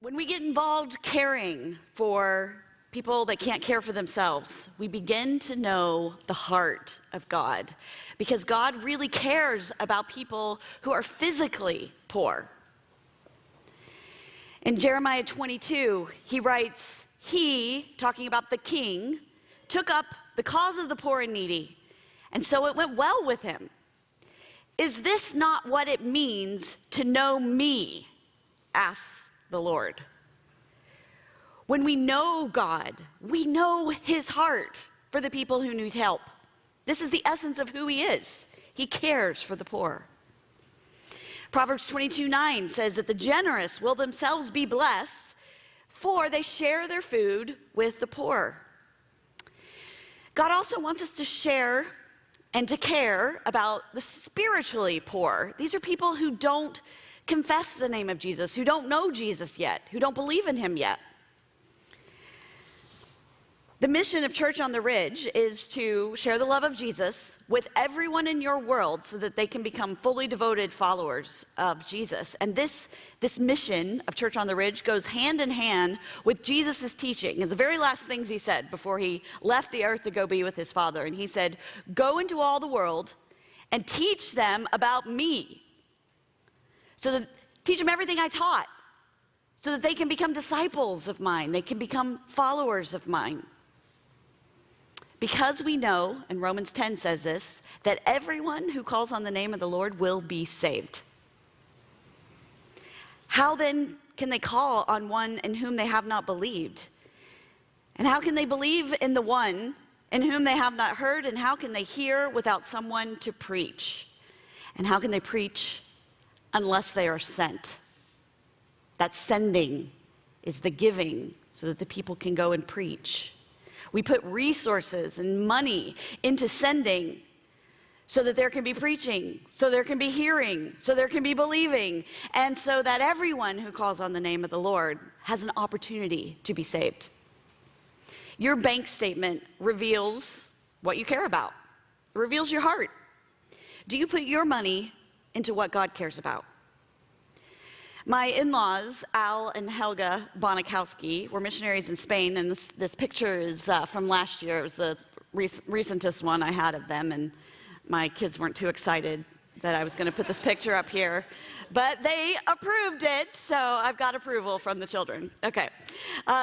When we get involved caring for people that can't care for themselves, we begin to know the heart of God, because God really cares about people who are physically poor. In Jeremiah 22, he writes, "He," talking about the king, "took up the cause of the poor and needy, and so it went well with him. Is this not what it means to know me?" asks the Lord. When we know God, we know his heart for the people who need help. This is the essence of who he is. He cares for the poor. Proverbs 22:9 says that the generous will themselves be blessed, for they share their food with the poor. God also wants us to share and to care about the spiritually poor. These are people who don't confess the name of Jesus, who don't know Jesus yet, who don't believe in him yet. The mission of Church on the Ridge is to share the love of Jesus with everyone in your world so that they can become fully devoted followers of Jesus. And this mission of Church on the Ridge goes hand in hand with Jesus' teaching. And the very last things he said before he left the earth to go be with his Father. And he said, "Go into all the world and teach them about me. Teach them everything I taught, so that they can become disciples of mine. They can become followers of mine." Because we know, and Romans 10 says this, that everyone who calls on the name of the Lord will be saved. How then can they call on one in whom they have not believed? And how can they believe in the one in whom they have not heard? And how can they hear without someone to preach? And how can they preach unless they are sent? That sending is the giving so that the people can go and preach. We put resources and money into sending so that there can be preaching, so there can be hearing, so there can be believing, and so that everyone who calls on the name of the Lord has an opportunity to be saved. Your bank statement reveals what you care about. It reveals your heart. Do you put your money into what God cares about? My in-laws, Al and Helga Bonikowsky, were missionaries in Spain, and this picture is from last year. It was the recentest one I had of them, and my kids weren't too excited that I was going to put this picture up here, but they approved it, so I've got approval from the children. Okay,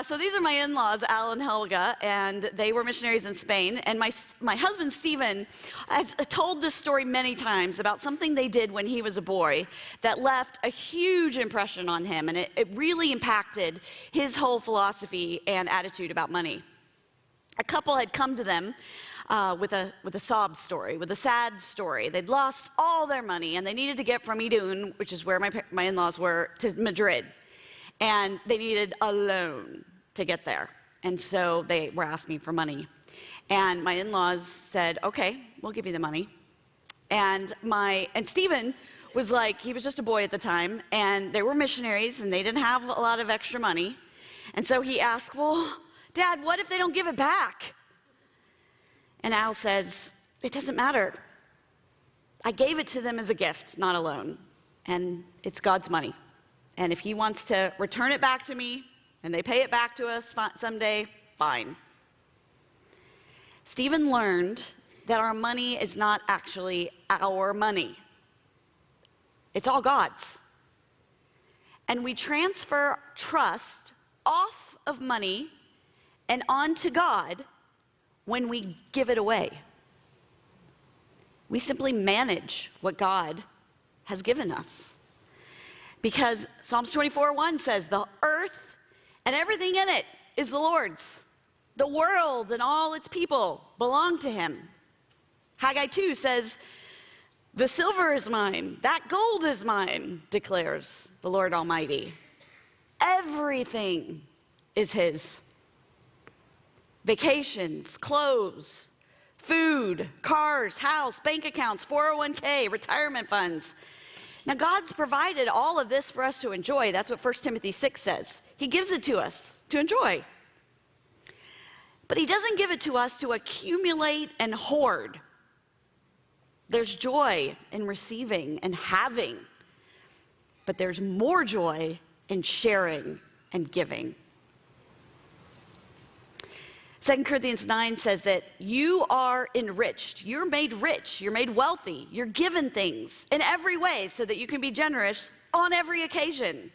so these are my in-laws, Al and Helga, and they were missionaries in Spain, and my husband, Stephen, has told this story many times about something they did when he was a boy that left a huge impression on him, and it really impacted his whole philosophy and attitude about money. A couple had come to them with a sob story, with a sad story. They'd lost all their money, and they needed to get from Idun, which is where my in-laws were, to Madrid. And they needed a loan to get there. And so they were asking for money. And my in-laws said, "Okay, we'll give you the money." And Stephen was like, he was just a boy at the time, and they were missionaries, and they didn't have a lot of extra money. And so he asked, "Well, Dad, what if they don't give it back?" And Al says, "It doesn't matter. I gave it to them as a gift, not a loan. And it's God's money. And if he wants to return it back to me, and they pay it back to us someday, fine." Stephen learned that our money is not actually our money. It's all God's. And we transfer trust off of money and onto God when we give it away. We simply manage what God has given us. Because Psalms 24:1 says, "The earth and everything in it is the Lord's. The world and all its people belong to him." Haggai 2 says, "The silver is mine, that gold is mine, declares the Lord Almighty." Everything is his. Vacations, clothes, food, cars, house, bank accounts, 401k, retirement funds. Now, God's provided all of this for us to enjoy. That's what 1 Timothy 6 says. He gives it to us to enjoy. But he doesn't give it to us to accumulate and hoard. There's joy in receiving and having, but there's more joy in sharing and giving. 2 Corinthians 9 says that you are enriched. You're made rich. You're made wealthy. You're given things in every way so that you can be generous on every occasion.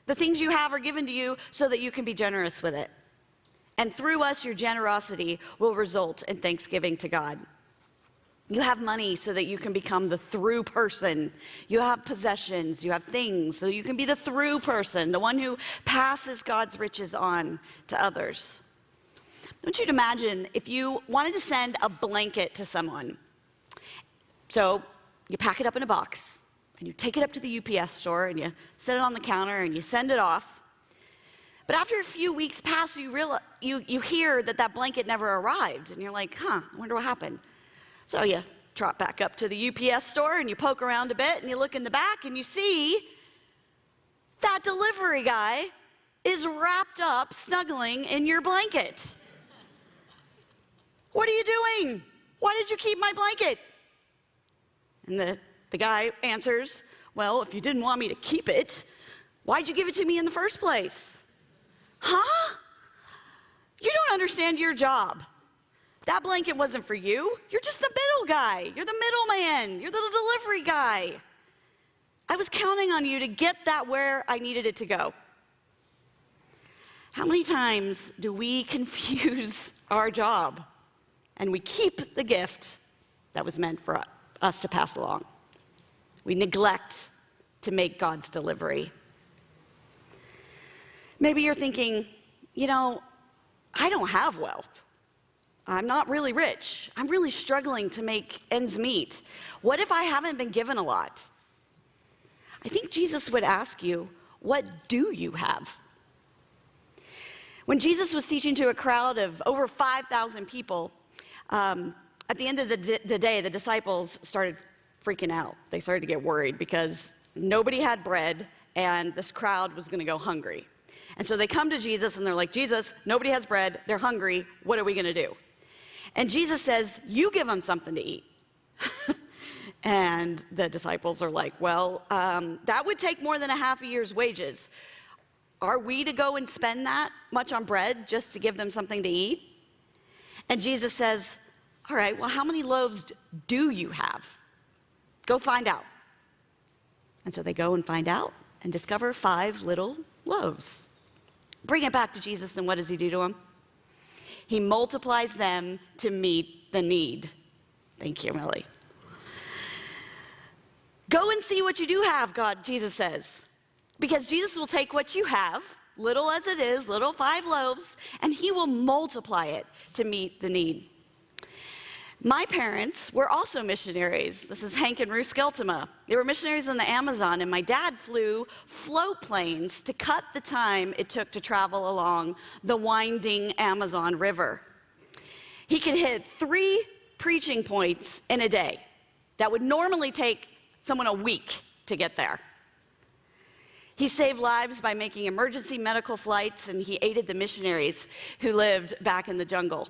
The things you have are given to you so that you can be generous with it. And through us, your generosity will result in thanksgiving to God. You have money so that you can become the through person. You have possessions, you have things, so you can be the through person, the one who passes God's riches on to others. I want you to imagine if you wanted to send a blanket to someone. So you pack it up in a box, and you take it up to the UPS store, and you set it on the counter, and you send it off. But after a few weeks pass, you hear that blanket never arrived, and you're like, I wonder what happened. So you trot back up to the UPS store, and you poke around a bit, and you look in the back, and you see that delivery guy is wrapped up, snuggling in your blanket. What are you doing? Why did you keep my blanket? And the guy answers, well, if you didn't want me to keep it, why'd you give it to me in the first place? Huh? You don't understand your job. That blanket wasn't for you. You're just the middle guy. You're the middleman. You're the delivery guy. I was counting on you to get that where I needed it to go. How many times do we confuse our job and we keep the gift that was meant for us to pass along? We neglect to make God's delivery. Maybe you're thinking, I don't have wealth. I'm not really rich. I'm really struggling to make ends meet. What if I haven't been given a lot? I think Jesus would ask you, what do you have? When Jesus was teaching to a crowd of over 5,000 people, at the end of the day, the disciples started freaking out. They started to get worried because nobody had bread and this crowd was going to go hungry. And so they come to Jesus and they're like, Jesus, nobody has bread. They're hungry. What are we going to do? And Jesus says, you give them something to eat. And the disciples are like, well, that would take more than a half a year's wages. Are we to go and spend that much on bread just to give them something to eat? And Jesus says, all right, well, how many loaves do you have? Go find out. And so they go and find out and discover 5 little loaves. Bring it back to Jesus, and what does he do to them? He multiplies them to meet the need. Thank you, Millie. Go and see what you do have, Jesus says. Because Jesus will take what you have, little as it is, little 5 loaves, and he will multiply it to meet the need. My parents were also missionaries. This is Hank and Ruth Skeltema. They were missionaries in the Amazon, and my dad flew float planes to cut the time it took to travel along the winding Amazon River. He could hit 3 preaching points in a day that would normally take someone a week to get there. He saved lives by making emergency medical flights, and he aided the missionaries who lived back in the jungle.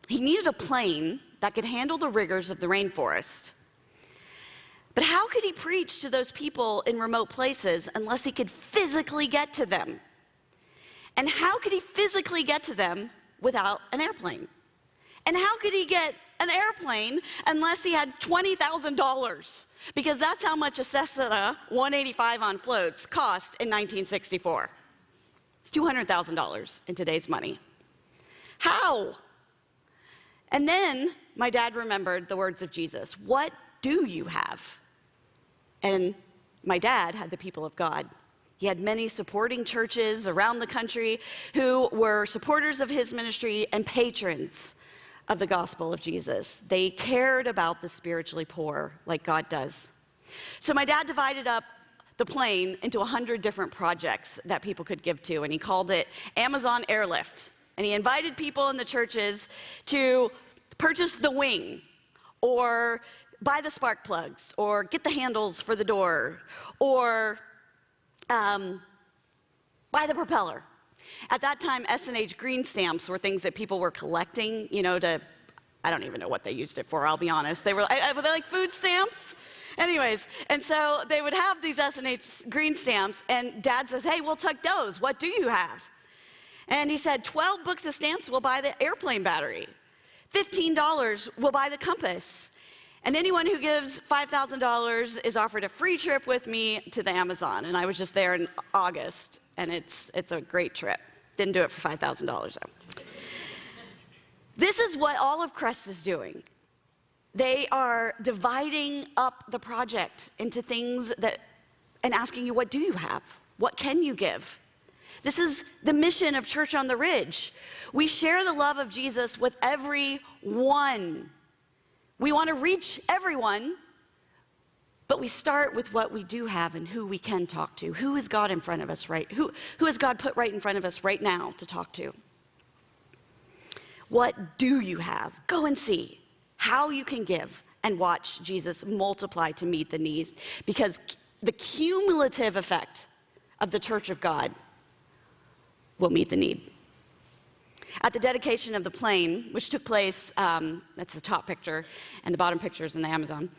He needed a plane that could handle the rigors of the rainforest. But how could he preach to those people in remote places unless he could physically get to them? And how could he physically get to them without an airplane? And how could he get an airplane unless he had $20,000? Because that's how much a Cessna 185 on floats cost in 1964. It's $200,000 in today's money. How? And then my dad remembered the words of Jesus. What do you have? And my dad had the people of God. He had many supporting churches around the country who were supporters of his ministry and patrons of the gospel of Jesus. They cared about the spiritually poor like God does. So my dad divided up the plane into 100 different projects that people could give to, and he called it Amazon Airlift. And he invited people in the churches to purchase the wing, or buy the spark plugs, or get the handles for the door, or buy the propeller. At that time, S&H green stamps were things that people were collecting, I don't even know what they used it for, I'll be honest. Were they like food stamps? Anyways, and so they would have these S&H green stamps, and Dad says, hey, we'll take those. What do you have? And he said, 12 books of stamps will buy the airplane battery. $15 will buy the compass. And anyone who gives $5,000 is offered a free trip with me to the Amazon. And I was just there in August, and it's a great trip. Didn't do it for $5,000 though. This is what all of Crest is doing. They are dividing up the project into things and asking you, what do you have? What can you give? This is the mission of Church on the Ridge. We share the love of Jesus with everyone. We want to reach everyone, but we start with what we do have and who we can talk to. Who is God in front of us, right? Who has God put right in front of us right now to talk to? What do you have? Go and see how you can give and watch Jesus multiply to meet the needs, because the cumulative effect of the Church of God will meet the need. At the dedication of the plane, which took place, that's the top picture, and the bottom picture is in the Amazon.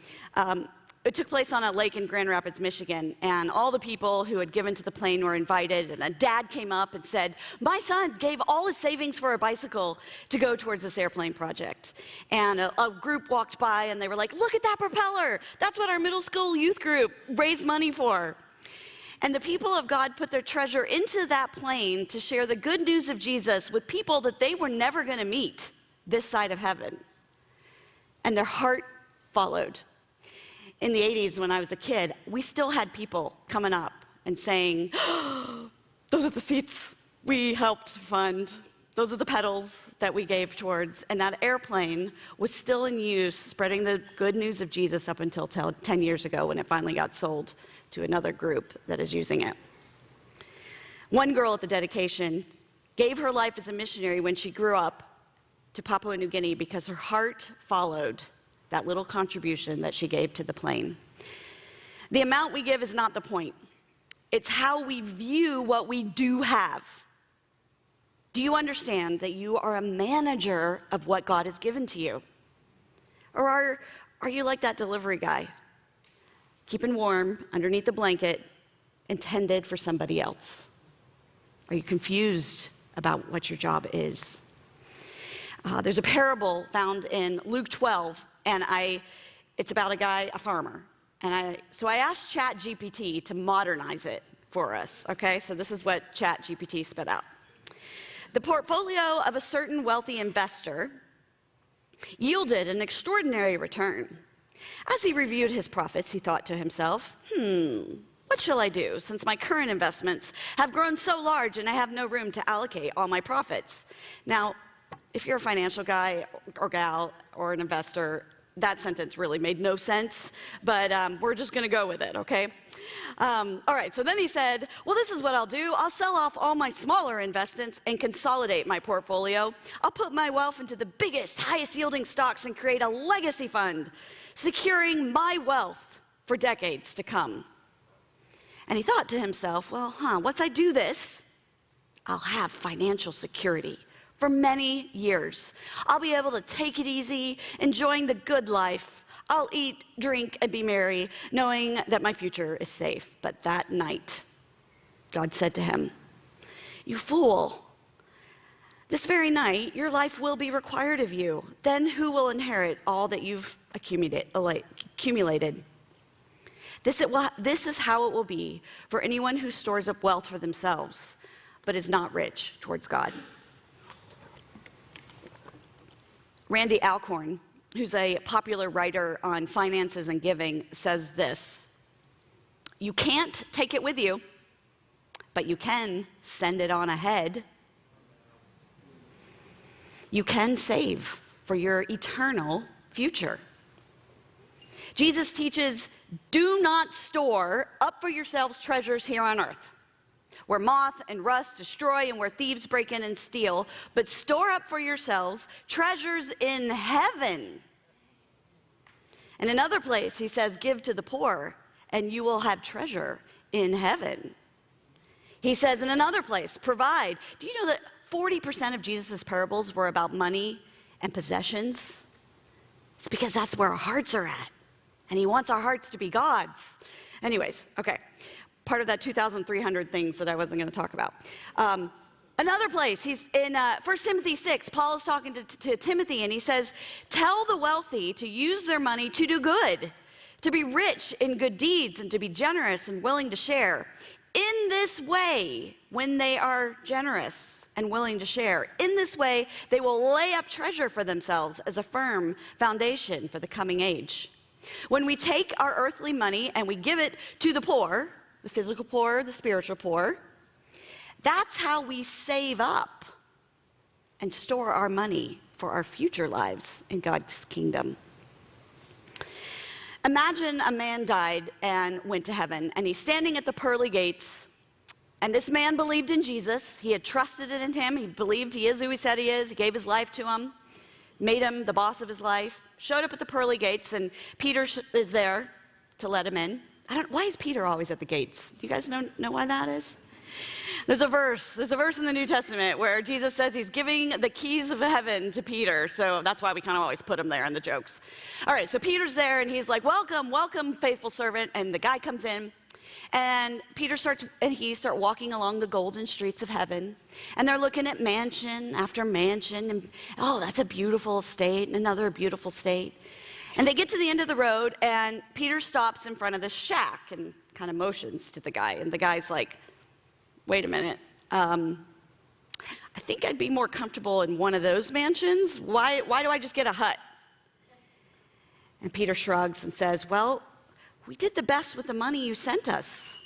It took place on a lake in Grand Rapids, Michigan, and all the people who had given to the plane were invited, and a dad came up and said, my son gave all his savings for a bicycle to go towards this airplane project. And a group walked by, and they were like, look at that propeller. That's what our middle school youth group raised money for. And the people of God put their treasure into that plane to share the good news of Jesus with people that they were never going to meet this side of heaven. And their heart followed. In the 80s, when I was a kid, we still had people coming up and saying, oh, those are the seats we helped fund. Those are the pedals that we gave towards. And that airplane was still in use, spreading the good news of Jesus up until 10 years ago when it finally got sold to another group that is using it. One girl at the dedication gave her life as a missionary when she grew up to Papua New Guinea because her heart followed that little contribution that she gave to the plane. The amount we give is not the point. It's how we view what we do have. Do you understand that you are a manager of what God has given to you? Or are you like that delivery guy, keeping warm underneath the blanket, intended for somebody else? Are you confused about what your job is? There's a parable found in Luke 12, and it's about a guy, a farmer. So I asked ChatGPT to modernize it for us, okay? So this is what ChatGPT spit out. The portfolio of a certain wealthy investor yielded an extraordinary return. As he reviewed his profits, he thought to himself, what shall I do since my current investments have grown so large and I have no room to allocate all my profits? Now, if you're a financial guy or gal or an investor, that sentence really made no sense, but we're just going to go with it, okay? All right, so then he said, well, this is what I'll do. I'll sell off all my smaller investments and consolidate my portfolio. I'll put my wealth into the biggest, highest yielding stocks and create a legacy fund, securing my wealth for decades to come. And he thought to himself, well, once I do this, I'll have financial security for many years. I'll be able to take it easy, enjoying the good life. I'll eat, drink, and be merry, knowing that my future is safe. But that night, God said to him, you fool, this very night, your life will be required of you. Then who will inherit all that you've accumulated? This is how it will be for anyone who stores up wealth for themselves, but is not rich towards God. Randy Alcorn, who's a popular writer on finances and giving, says this: you can't take it with you, but you can send it on ahead. You can save for your eternal future. Jesus teaches, do not store up for yourselves treasures here on earth, where moth and rust destroy and where thieves break in and steal, but store up for yourselves treasures in heaven. In another place, he says, give to the poor, and you will have treasure in heaven. He says in another place, provide. Do you know that 40% of Jesus' parables were about money and possessions? It's because that's where our hearts are at. And he wants our hearts to be God's. Anyways, okay. Part of that 2,300 things that I wasn't going to talk about. Another place, he's in 1 Timothy 6, Paul is talking to Timothy, and he says, tell the wealthy to use their money to do good, to be rich in good deeds, and to be generous and willing to share. In this way, when they are generous and willing to share, in this way, they will lay up treasure for themselves as a firm foundation for the coming age. When we take our earthly money and we give it to the poor, the physical poor, the spiritual poor, that's how we save up and store our money for our future lives in God's kingdom. Imagine a man died and went to heaven, and he's standing at the pearly gates, and this man believed in Jesus. He had trusted in him. He believed he is who he said he is. He gave his life to him, made him the boss of his life, showed up at the pearly gates, and Peter is there to let him in. Why is Peter always at the gates? Do you guys know why that is? There's a verse in the New Testament where Jesus says he's giving the keys of heaven to Peter, so that's why we kind of always put him there in the jokes. All right, so Peter's there, and he's like, welcome, welcome, faithful servant, and the guy comes in, and Peter starts walking along the golden streets of heaven, and they're looking at mansion after mansion, and oh, that's a beautiful estate, and another beautiful estate. And they get to the end of the road, and Peter stops in front of this shack and kind of motions to the guy, and the guy's like, wait a minute, I think I'd be more comfortable in one of those mansions. Why do I just get a hut? And Peter shrugs and says, well, we did the best with the money you sent us.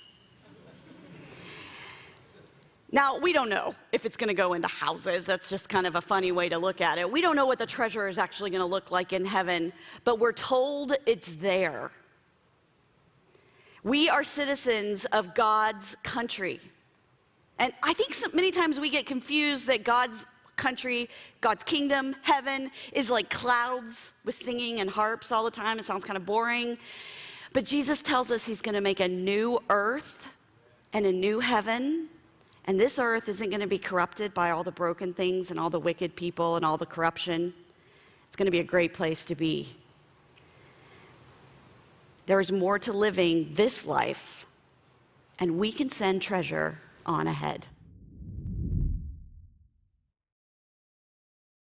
Now, we don't know if it's going to go into houses. That's just kind of a funny way to look at it. We don't know what the treasure is actually going to look like in heaven, but we're told it's there. We are citizens of God's country. And I think many times we get confused that God's country, God's kingdom, heaven, is like clouds with singing and harps all the time. It sounds kind of boring. But Jesus tells us he's going to make a new earth and a new heaven. And this earth isn't going to be corrupted by all the broken things and all the wicked people and all the corruption. It's going to be a great place to be. There is more to living this life, and we can send treasure on ahead.